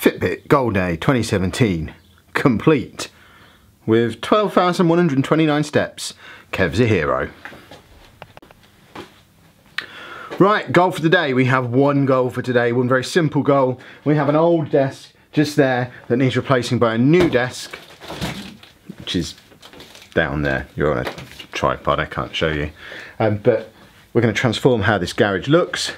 Fitbit Gold Day 2017 complete with 12,129 steps. Kev's a hero. Right, goal for today. We have one goal for today, one very simple goal. We have an old desk just there that needs replacing by a new desk, which is down there. You're on a tripod, I can't show you. But we're going to transform how this garage looks.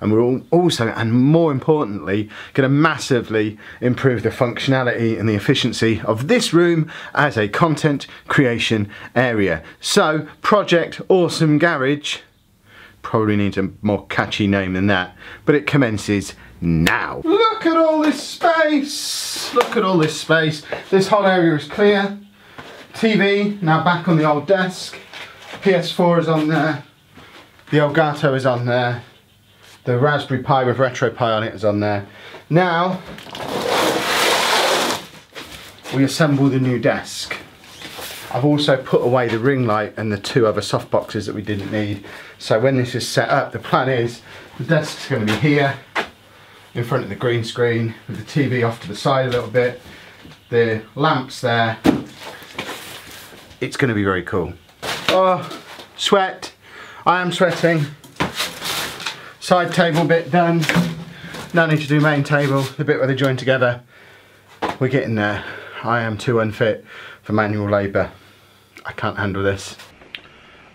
And we're also, and more importantly, going to massively improve the functionality and the efficiency of this room as a content creation area. So, Project Awesome Garage probably needs a more catchy name than that, but it commences now. Look at all this space! Look at all this space. This whole area is clear. TV, now back on the old desk. PS4 is on there. The Elgato is on there. The Raspberry Pi with RetroPie on it is on there. Now, we assemble the new desk. I've also put away the ring light and the two other soft boxes that we didn't need. So when this is set up, the plan is the desk's going to be here in front of the green screen with the TV off to the side a little bit. The lamps there. It's going to be very cool. Oh, sweat. I am sweating. Side table bit done. Now I need to do main table, the bit where they join together. We're getting there. I am too unfit for manual labour. I can't handle this.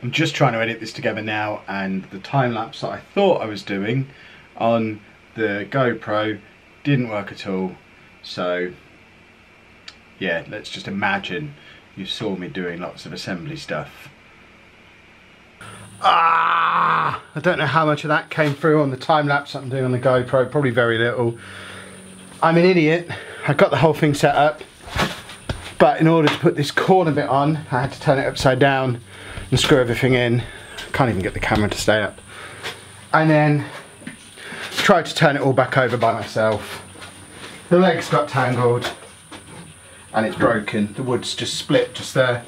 I'm just trying to edit this together now, and the time lapse that I thought I was doing on the GoPro didn't work at all. So yeah, let's just imagine you saw me doing lots of assembly stuff. I don't know how much of that came through on the time lapse that I'm doing on the GoPro, probably very little. I'm an idiot. I got the whole thing set up, but in order to put this corner bit on, I had to turn it upside down and screw everything in. Can't even get the camera to stay up. And then tried to turn it all back over by myself. The legs got tangled and it's broken. The wood's just split just there.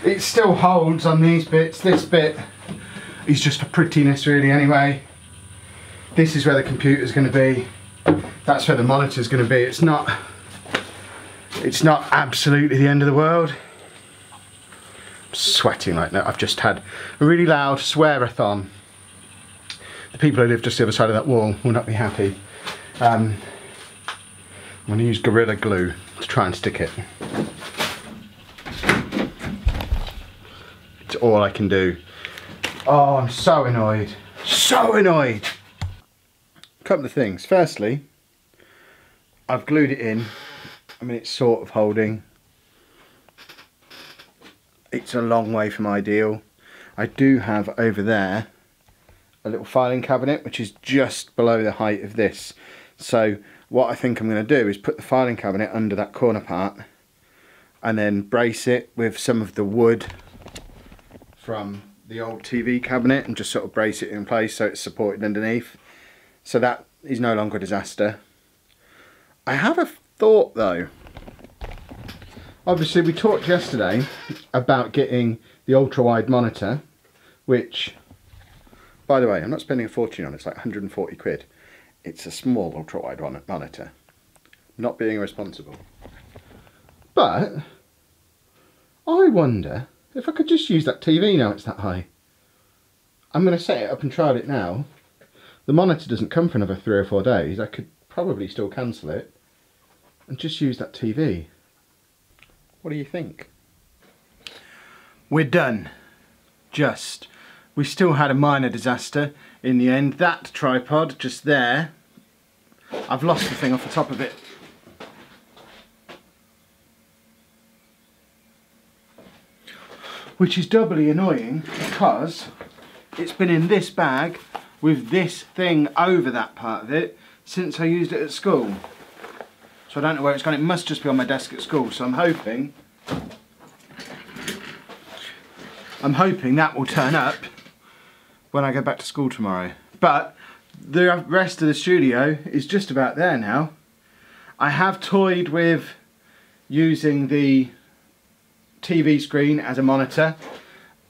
It still holds on these bits. This bit is just for prettiness really anyway. This is where the computer's going to be. That's where the monitor's going to be. It's not absolutely the end of the world. I'm sweating like that. I've just had a really loud swear-a-thon. The people who live just the other side of that wall will not be happy. I'm going to use Gorilla Glue to try and stick it. It's all I can do. Oh, I'm so annoyed. So annoyed! A couple of things. Firstly, I've glued it in. I mean, it's sort of holding. It's a long way from ideal. I do have over there a little filing cabinet which is just below the height of this. So what I think I'm going to do is put the filing cabinet under that corner part and then brace it with some of the wood from the old TV cabinet and just sort of brace it in place so it's supported underneath. So that is no longer a disaster. I have a thought though. Obviously we talked yesterday about getting the ultra-wide monitor, which, by the way, I'm not spending a fortune on it. It's like 140 quid. It's a small ultra-wide monitor. Not being irresponsible. But I wonder if I could just use that TV now it's that high. I'm going to set it up and trial it now. The monitor doesn't come for another 3 or 4 days. I could probably still cancel it and just use that TV. What do you think? We're done. Just. We still had a minor disaster in the end. That tripod just there, I've lost the thing off the top of it. Which is doubly annoying because it's been in this bag with this thing over that part of it since I used it at school. So I don't know where it's gone. It must just be on my desk at school. So I'm hoping that will turn up when I go back to school tomorrow. But the rest of the studio is just about there now. I have toyed with using the TV screen as a monitor.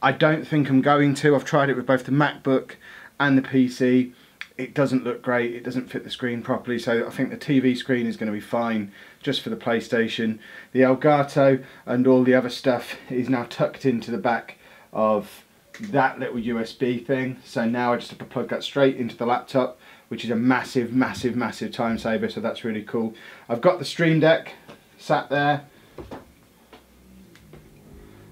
I don't think I'm going to. I've tried it with both the MacBook and the PC. it doesn't look great, it doesn't fit the screen properly, so I think the TV screen is going to be fine just for the PlayStation. The Elgato and all the other stuff is now tucked into the back of that little USB thing, so now I just have to plug that straight into the laptop, which is a massive time saver, so that's really cool. I've got the Stream Deck sat there.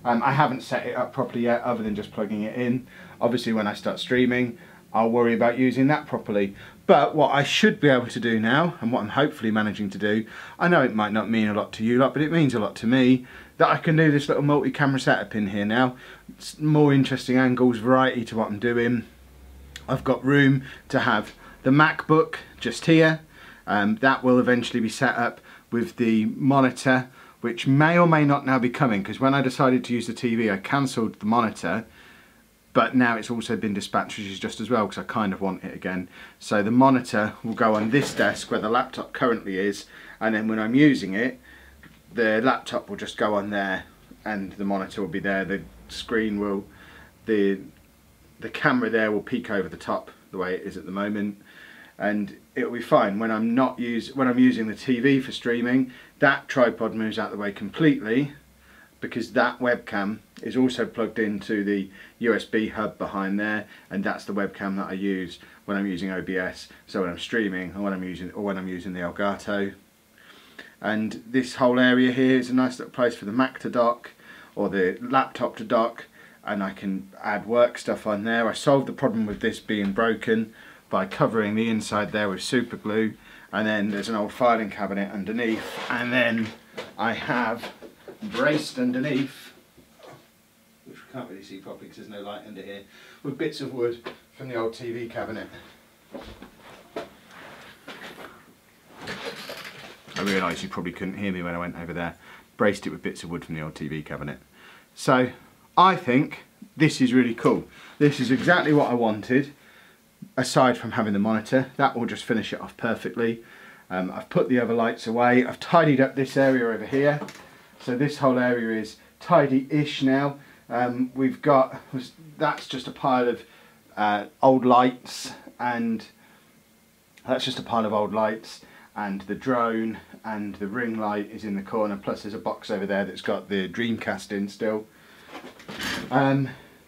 I haven't set it up properly yet, other than just plugging it in. Obviously when I start streaming, I'll worry about using that properly. But what I should be able to do now, and what I'm hopefully managing to do, I know it might not mean a lot to you lot, but it means a lot to me, that I can do this little multi-camera setup in here now. It's more interesting angles, variety to what I'm doing. I've got room to have the MacBook just here. That will eventually be set up with the monitor, which may or may not now be coming, because when I decided to use the TV, I cancelled the monitor, but now it's also been dispatched, which is just as well, because I kind of want it again. So the monitor will go on this desk where the laptop currently is, and then when I'm using it, the laptop will just go on there and the monitor will be there. The screen will, the camera there will peek over the top the way it is at the moment, and it'll be fine. When I'm using the TV for streaming, that tripod moves out the way completely, because that webcam is also plugged into the USB hub behind there, and that's the webcam that I use when I'm using OBS, so when I'm streaming or when I'm using the Elgato. And this whole area here is a nice little place for the Mac to dock or the laptop to dock, and I can add work stuff on there. I solved the problem with this being broken by covering the inside there with super glue, and then there's an old filing cabinet underneath, and then I have braced underneath, which we can't really see properly because there's no light under here, with bits of wood from the old TV cabinet. I realised you probably couldn't hear me when I went over there. Braced it with bits of wood from the old TV cabinet. So I think this is really cool. This is exactly what I wanted, aside from having the monitor. That will just finish it off perfectly. I've put the other lights away. I've tidied up this area over here. So this whole area is tidy-ish now. That's just a pile of old lights, and and the drone and the ring light is in the corner, plus there's a box over there that's got the Dreamcast in still.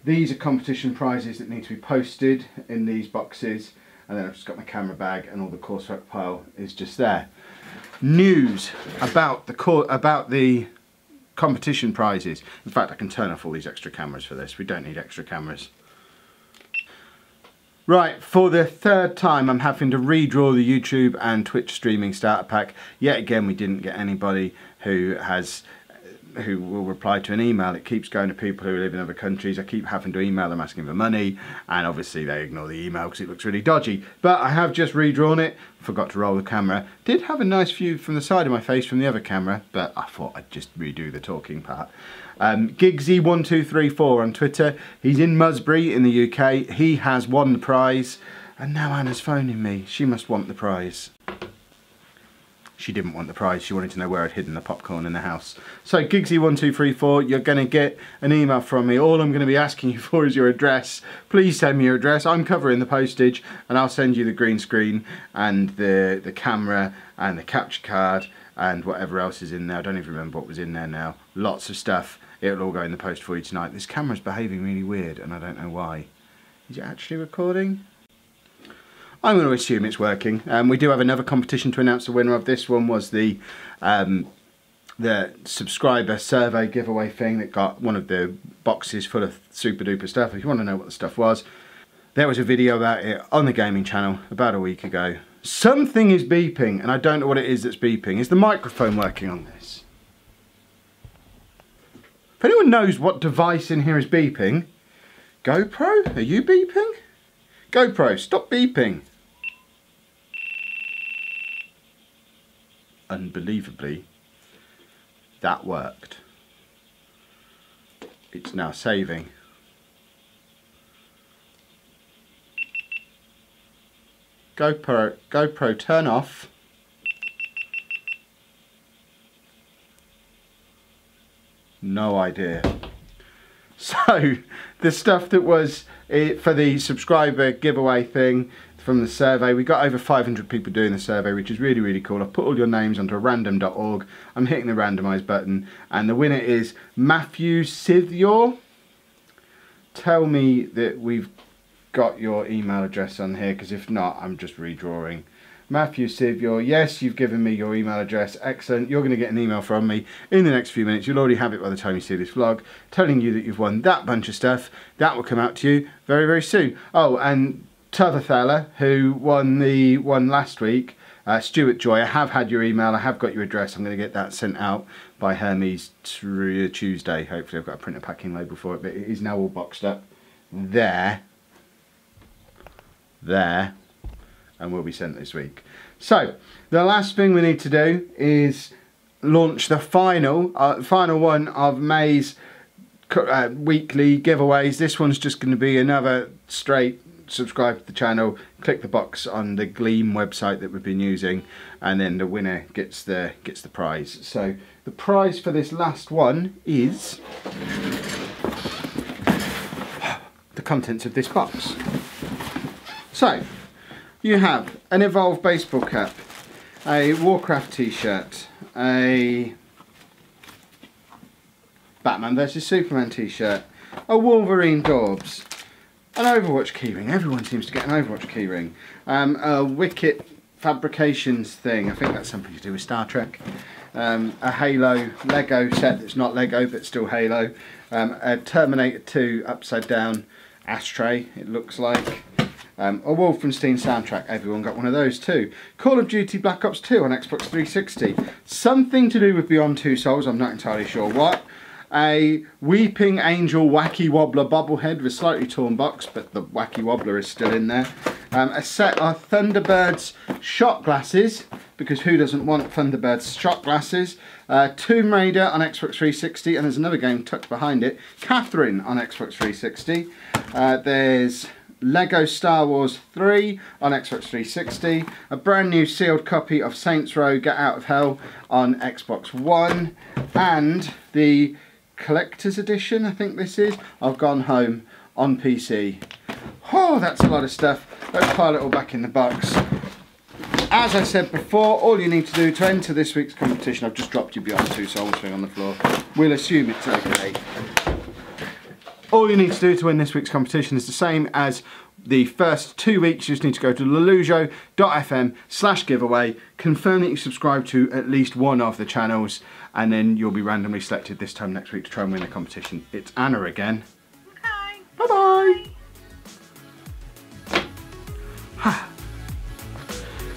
These are competition prizes that need to be posted in these boxes, and then I've just got my camera bag, and all the coursework pile is just there. News about the competition prizes. In fact, I can turn off all these extra cameras for this. We don't need extra cameras. Right, for the third time I'm having to redraw the YouTube and Twitch streaming starter pack. Yet again, we didn't get anybody who will reply to an email. It keeps going to people who live in other countries. I keep having to email them asking for money, and obviously they ignore the email because it looks really dodgy. But I have just redrawn it. Forgot to roll the camera. Did have a nice view from the side of my face from the other camera, but I thought I'd just redo the talking part. Gigsy1234 on Twitter. He's in Musbury in the UK. He has won the prize, and now Anna's phoning me. She must want the prize. She didn't want the prize, she wanted to know where I'd hidden the popcorn in the house. So Gigsy1234, you're going to get an email from me. All I'm going to be asking you for is your address. Please send me your address. I'm covering the postage, and I'll send you the green screen and the camera and the capture card and whatever else is in there. I don't even remember what was in there now. Lots of stuff. It'll all go in the post for you tonight. This camera's behaving really weird, and I don't know why. Is it actually recording? I'm going to assume it's working. We do have another competition to announce the winner of. This one was the subscriber survey giveaway thing that got one of the boxes full of super duper stuff. If you want to know what the stuff was, there was a video about it on the gaming channel about a week ago. Something is beeping, and I don't know what it is that's beeping. Is the microphone working on this? If anyone knows what device in here is beeping, GoPro, are you beeping? GoPro, stop beeping. Unbelievably, that worked. It's now saving. GoPro, turn off. No idea. So the stuff that was for the subscriber giveaway thing, from the survey. We got over 500 people doing the survey, which is really, really cool. I've put all your names onto random.org. I'm hitting the randomise button, and the winner is Matthew Sithior. Tell me that we've got your email address on here, because if not, I'm just redrawing. Matthew Sithior, yes, you've given me your email address. Excellent. You're going to get an email from me in the next few minutes. You'll already have it by the time you see this vlog, telling you that you've won that bunch of stuff. That will come out to you very, very soon. Oh, and t'other fella who won the one last week, Stuart Joy, I have had your email. I have got your address. I'm going to get that sent out by Hermes Tuesday. Hopefully I've got a printer packing label for it, but it is now all boxed up. There. And will be sent this week. So the last thing we need to do is launch the final one of May's weekly giveaways. This one's just going to be another straight subscribe to the channel, click the box on the Gleam website that we've been using, and then the winner gets the prize. So the prize for this last one is the contents of this box. So you have an Evolve baseball cap, a Warcraft t-shirt, a Batman vs Superman t-shirt, a Wolverine Dorbs, an Overwatch keyring. Everyone seems to get an Overwatch keyring. A Wicket Fabrications thing. I think that's something to do with Star Trek. A Halo Lego set that's not Lego but still Halo. A Terminator 2 upside down ashtray, it looks like. A Wolfenstein soundtrack, everyone got one of those too. Call of Duty Black Ops 2 on Xbox 360. Something to do with Beyond Two Souls, I'm not entirely sure what. A Weeping Angel Wacky Wobbler bobblehead with a slightly torn box, but the Wacky Wobbler is still in there. A set of Thunderbirds shot glasses, because who doesn't want Thunderbirds shot glasses? Tomb Raider on Xbox 360, and there's another game tucked behind it, Catherine on Xbox 360. There's Lego Star Wars 3 on Xbox 360, a brand new sealed copy of Saints Row Get Out of Hell on Xbox One, and the collector's edition, I think this is, of Gone Home on PC. Oh, that's a lot of stuff. Let's pile it all back in the box. As I said before, all you need to do to enter this week's competition, I've just dropped your Beyond Two Souls thing on the floor. We'll assume it's okay. All you need to do to win this week's competition is the same as the first 2 weeks. You just need to go to lelujo.fm/giveaway, confirm that you subscribe to at least one of the channels, and then you'll be randomly selected this time next week to try and win the competition. It's Anna again. Okay. Bye bye.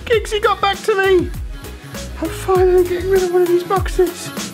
Gigsy got back to me. I'm finally getting rid of one of these boxes.